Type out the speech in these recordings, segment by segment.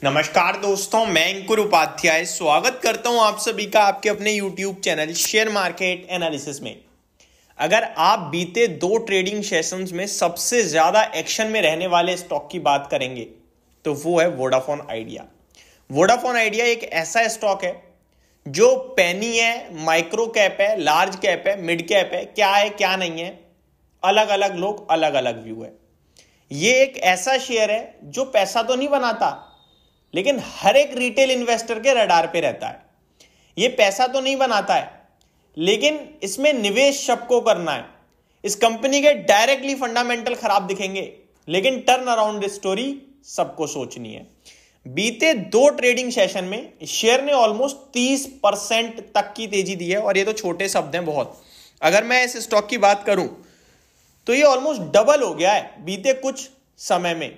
नमस्कार दोस्तों, मैं अंकुर उपाध्याय स्वागत करता हूं आप सभी का आपके अपने YouTube channel share market analysis में। अगर आप बीते 2 ट्रेडिंग सेशंस में सबसे ज्यादा एक्शन में रहने वाले स्टॉक की बात करेंगे तो वो है वोडाफोन आइडिया। वोडाफोन आइडिया एक ऐसा स्टॉक है जो पेनी है, माइक्रो कैप है, लार्ज कैप है, मिड कैप है, क्या है क्या नहीं है, अलग अलग लोग अलग अलग व्यू है। ये एक ऐसा शेयर है जो पैसा तो नहीं बनाता लेकिन हर एक रिटेल इन्वेस्टर के रडार पे रहता है। ये पैसा तो नहीं बनाता है लेकिन इसमें निवेश सबको करना है। इस कंपनी के डायरेक्टली फंडामेंटल खराब दिखेंगे लेकिन टर्न अराउंड स्टोरी सबको सोचनी है। बीते 2 ट्रेडिंग सेशन में शेयर ने ऑलमोस्ट 30% तक की तेजी दी है और ये तो छोटे शब्द हैं बहुत। अगर मैं इस स्टॉक की बात करूं तो ये ऑलमोस्ट डबल हो गया है बीते कुछ समय में।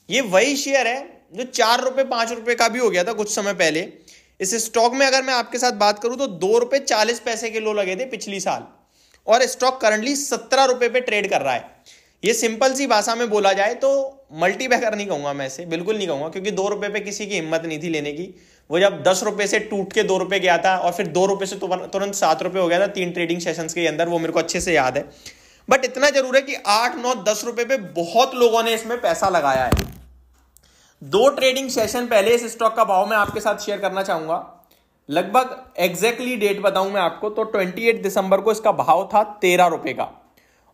ये वही शेयर है जो 4 रुपए 5 रुपए का भी हो गया था कुछ समय पहले। इस स्टॉक में अगर मैं आपके साथ बात करूं तो 2 रुपए 40 पैसे के लो लगे थे पिछली साल और स्टॉक करंटली 17 रुपए पे ट्रेड कर रहा है। ये सिंपल सी भाषा में बोला जाए तो मल्टी बैगर नहीं कहूंगा, मैं इसे बिल्कुल नहीं कहूंगा क्योंकि 2 रुपए पे किसी की हिम्मत नहीं थी लेने की। वो जब 10 रुपए से टूट के 2 रुपए गया था और फिर 2 रुपए से तुरंत 7 रुपए हो गया था 3 ट्रेडिंग सेशंस के अंदर, वो मेरे को अच्छे से याद है। बट इतना जरूर है कि 8 9 10 रुपए पे बहुत लोगों ने इसमें पैसा लगाया है। 2 ट्रेडिंग सेशन पहले इस स्टॉक का भाव मैं आपके साथ शेयर करना चाहूंगा। लगभग एग्जैक्टली डेट बताऊं मैं आपको तो 28 दिसंबर को इसका भाव था 13 रुपए का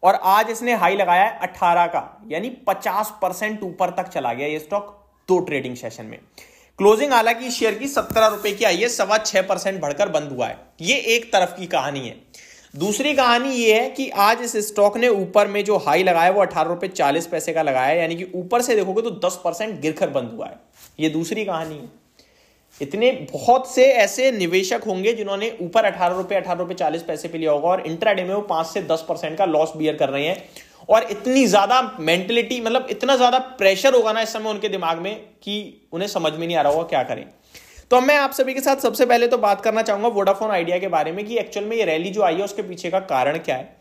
और आज इसने हाई लगाया है 18 का, यानी 50% ऊपर तक चला गया ये स्टॉक 2 ट्रेडिंग सेशन में। क्लोजिंग हालांकि शेयर की 17 रुपए की आई है, 6.25% बढ़कर बंद हुआ है। ये एक तरफ की कहानी है। दूसरी कहानी ये है कि आज इस स्टॉक ने ऊपर में जो हाई लगाया वो 18 रुपए 40 पैसे का लगाया है, यानी कि ऊपर से देखोगे तो 10% गिरकर बंद हुआ है। ये दूसरी कहानी है। इतने बहुत से ऐसे निवेशक होंगे जिन्होंने ऊपर 18 रुपए 40 पैसे पे लिया होगा और इंट्राडे में वो 5 से 10% का लॉस बियर कर रहे हैं और इतनी ज्यादा मेंटलिटी, मतलब इतना ज्यादा प्रेशर होगा ना इस समय उनके दिमाग में कि उन्हें समझ में नहीं आ रहा होगा क्या करें। तो मैं आप सभी के साथ सबसे पहले तो बात करना चाहूंगा वोडाफोन आइडिया के बारे में कि एक्चुअल में ये रैली जो आई है उसके पीछे का कारण क्या है,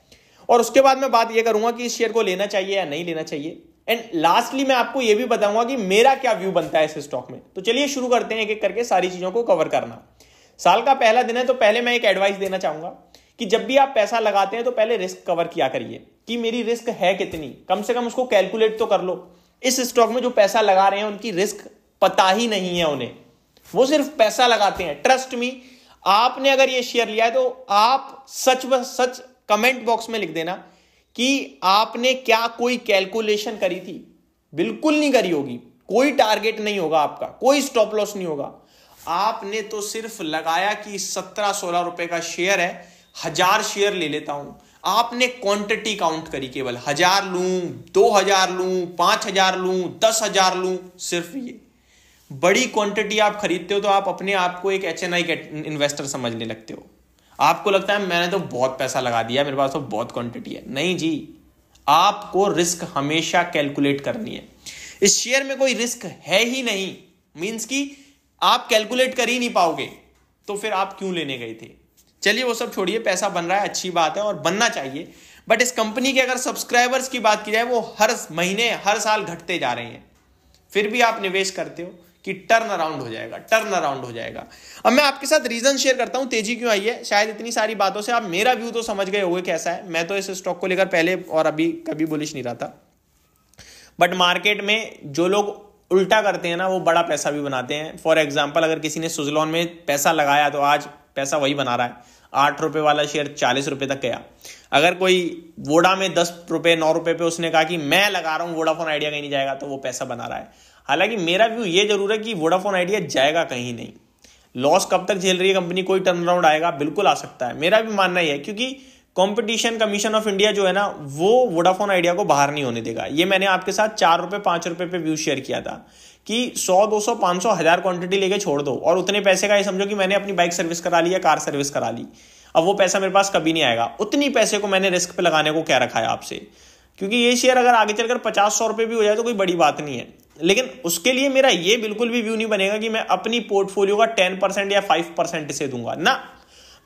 और उसके बाद मैं बात ये करूंगा कि इस शेयर को लेना चाहिए या नहीं लेना चाहिए। एंड लास्टली मैं आपको ये भी बताऊंगा कि मेरा क्या व्यू बनता है इस स्टॉक में। तो चलिए शुरू करते हैं एक एक करके सारी चीजों को कवर करना। साल का पहला दिन है तो पहले मैं एक एडवाइस देना चाहूंगा कि जब भी आप पैसा लगाते हैं तो पहले रिस्क कवर किया करिए कि मेरी रिस्क है कितनी, कम से कम उसको कैलकुलेट तो कर लो। इस स्टॉक में जो पैसा लगा रहे हैं उनकी रिस्क पता ही नहीं है उन्हें, वो सिर्फ पैसा लगाते हैं। ट्रस्ट मी, आपने अगर ये शेयर लिया है तो आप सच व सच कमेंट बॉक्स में लिख देना कि आपने क्या कोई कैलकुलेशन करी थी। बिल्कुल नहीं करी होगी, कोई टारगेट नहीं होगा आपका, कोई स्टॉप लॉस नहीं होगा। आपने तो सिर्फ लगाया कि 17-16 रुपए का शेयर है, 1000 शेयर ले लेता हूं। आपने क्वांटिटी काउंट करी, केवल 1000 लूं, 2000 लूं, 5000 लूं, 10,000 लूं। सिर्फ ये बड़ी क्वांटिटी आप खरीदते हो तो आप अपने आप को एक HNI इन्वेस्टर समझने लगते हो। आपको लगता है मैंने तो बहुत पैसा लगा दिया, मेरे पास तो बहुत क्वांटिटी है। नहीं जी, आपको रिस्क हमेशा कैलकुलेट करनी है। इस शेयर में कोई रिस्क है ही नहीं, मींस कि आप कैलकुलेट कर ही नहीं पाओगे, तो फिर आप क्यों लेने गए थे। चलिए वो सब छोड़िए, पैसा बन रहा है, अच्छी बात है और बनना चाहिए। बट इस कंपनी के अगर सब्सक्राइबर्स की बात की जाए वो हर महीने हर साल घटते जा रहे हैं, फिर भी आप निवेश करते हो कि टर्न अराउंड हो जाएगा, टर्न अराउंड हो जाएगा। अब मैं आपके साथ रीजन शेयर करता हूं तेजी क्यों आई है। शायद इतनी सारी बातों से आप मेरा व्यू तो समझ गए होंगे कैसा है। मैं तो इस स्टॉक को लेकर पहले और अभी कभी बुलिश नहीं रहा था, बट मार्केट में जो लोग उल्टा करते हैं ना वो बड़ा पैसा भी बनाते हैं। फॉर एग्जाम्पल, अगर किसी ने सुजलॉन में पैसा लगाया तो आज पैसा वही बना रहा है। 8 रुपए वाला शेयर 40 रुपए तक गया। अगर कोई वोडा में 10 रुपए 9 रुपए पे उसने कहा कि मैं लगा रहा हूं, वोडाफोन आइडिया कहीं नहीं जाएगा, तो वो पैसा बना रहा है। हालांकि मेरा व्यू ये जरूर है कि वोडाफोन आइडिया जाएगा कहीं नहीं। लॉस कब तक झेल रही है कंपनी, कोई टर्न अराउंड आएगा, बिल्कुल आ सकता है। मेरा भी मानना ही है क्योंकि कंपटीशन कमीशन ऑफ इंडिया जो है ना वो वोडाफोन आइडिया को बाहर नहीं होने देगा। ये मैंने आपके साथ 4 रुपए 5 रुपए पे व्यू शेयर किया था कि 100 200 500 1000 क्वांटिटी लेके छोड़ दो और उतने पैसे का ये समझो कि मैंने अपनी बाइक सर्विस करा ली या कार सर्विस करा ली। अब वो पैसा मेरे पास कभी नहीं आएगा। उतनी पैसे को मैंने रिस्क पे लगाने को क्या रखा है आपसे, क्योंकि ये शेयर अगर आगे चलकर 50-100 रुपए भी हो जाए तो कोई बड़ी बात नहीं है। लेकिन उसके लिए मेरा ये बिल्कुल भी व्यू नहीं बनेगा कि मैं अपनी पोर्टफोलियो का 10% या 5% इसे दूंगा ना।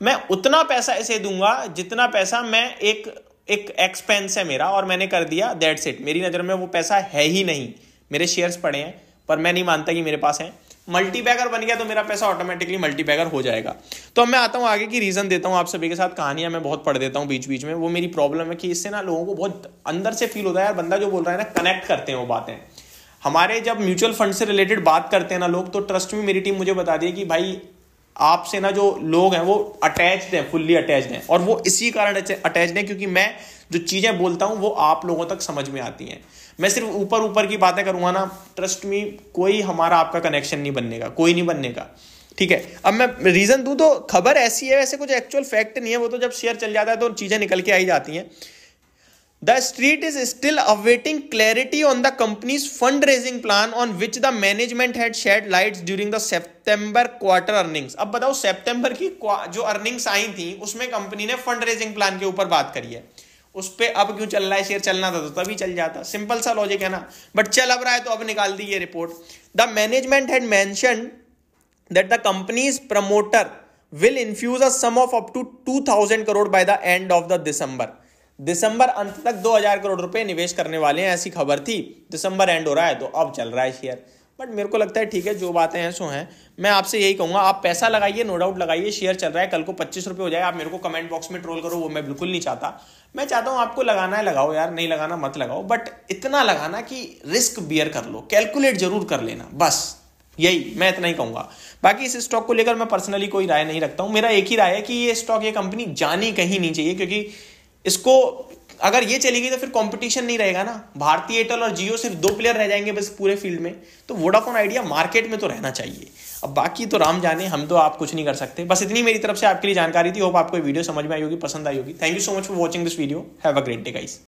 मैं उतना पैसा इसे दूंगा जितना पैसा मैं एक एक्सपेंस है मेरा और मैंने कर दिया, दैट्स इट। मेरी नजर में वो पैसा है ही नहीं। मेरे शेयर्स पड़े हैं, पर मैं नहीं मानता कि मेरे पास है। मल्टीबैगर बन गया तो मेरा पैसा ऑटोमेटिकली मल्टीबैगर हो जाएगा। तो अब मैं आता हूँ आगे की रीजन देता हूँ आप सभी के साथ। कहानियां मैं बहुत पढ़ देता हूँ बीच बीच में, वो मेरी प्रॉब्लम है कि इससे ना लोगों को बहुत अंदर से फील होता है यार, बंदा जो बोल रहा है ना कनेक्ट करते हैं वो बातें। हमारे जब म्यूचुअल फंड से रिलेटेड बात करते हैं ना लोग, तो ट्रस्ट में मेरी टीम मुझे बता दी है कि भाई आपसे ना जो लोग हैं वो अटैच्ड हैं, फुल्ली अटैच्ड हैं, और वो इसी कारण अटैच्ड हैं क्योंकि मैं जो चीजें बोलता हूं वो आप लोगों तक समझ में आती हैं। मैं सिर्फ ऊपर ऊपर की बातें करूंगा ना, ट्रस्ट में कोई हमारा आपका कनेक्शन नहीं बनने का, कोई नहीं बनने का। ठीक है, अब मैं रीजन दूं तो खबर ऐसी है, वैसे कुछ एक्चुअल फैक्ट नहीं है, वो तो जब शेयर चल जाता है तो चीजें निकल के आई जाती हैं। The street is still awaiting clarity on the company's fundraising plan on which the management had shed lights during the September quarter earnings। अब बताओ सितंबर की जो अर्निंग्स आई थी उसमें कंपनी ने फंड रेजिंग प्लान के ऊपर बात करी है, उस पे अब क्यों चल रहा है शेयर? चलना था तो तभी चल जाता, सिंपल सा लॉजिक है ना, बट चल अब रहा है तो अब निकाल दी ये रिपोर्ट। The management had mentioned that the company's promoter will infuse a sum of up to 2000 crore by the end of the December अंत तक 2000 करोड़ रुपए निवेश करने वाले हैं, ऐसी खबर थी। दिसंबर एंड हो रहा है तो अब चल रहा है शेयर। बट मेरे को लगता है ठीक है, जो बातें हैं सो हैं। मैं आपसे यही कहूंगा, आप पैसा लगाइए, नो डाउट लगाइए, शेयर चल रहा है, कल को 25 रुपए हो जाए, आप मेरे को कमेंट बॉक्स में ट्रोल करो, वो मैं बिल्कुल नहीं चाहता। मैं चाहता हूं आपको लगाना है लगाओ यार, नहीं लगाना मत लगाओ, बट इतना लगाना कि रिस्क बियर कर लो, कैलकुलेट जरूर कर लेना, बस यही मैं इतना ही कहूंगा। बाकी इस स्टॉक को लेकर मैं पर्सनली कोई राय नहीं रखता हूं। मेरा एक ही राय है कि ये स्टॉक, ये कंपनी जानी कहीं नहीं चाहिए, क्योंकि इसको अगर ये चली गई तो फिर कंपटीशन नहीं रहेगा ना। भारतीय एयरटेल और जियो सिर्फ 2 प्लेयर रह जाएंगे बस पूरे फील्ड में, तो वोडाफोन आइडिया मार्केट में तो रहना चाहिए। अब बाकी तो राम जाने, हम तो आप कुछ नहीं कर सकते। बस इतनी मेरी तरफ से आपके लिए जानकारी थी। होप आपको वीडियो समझ में आई होगी, पसंद आई होगी। Thank you so much for watching this video. Have a great day guys.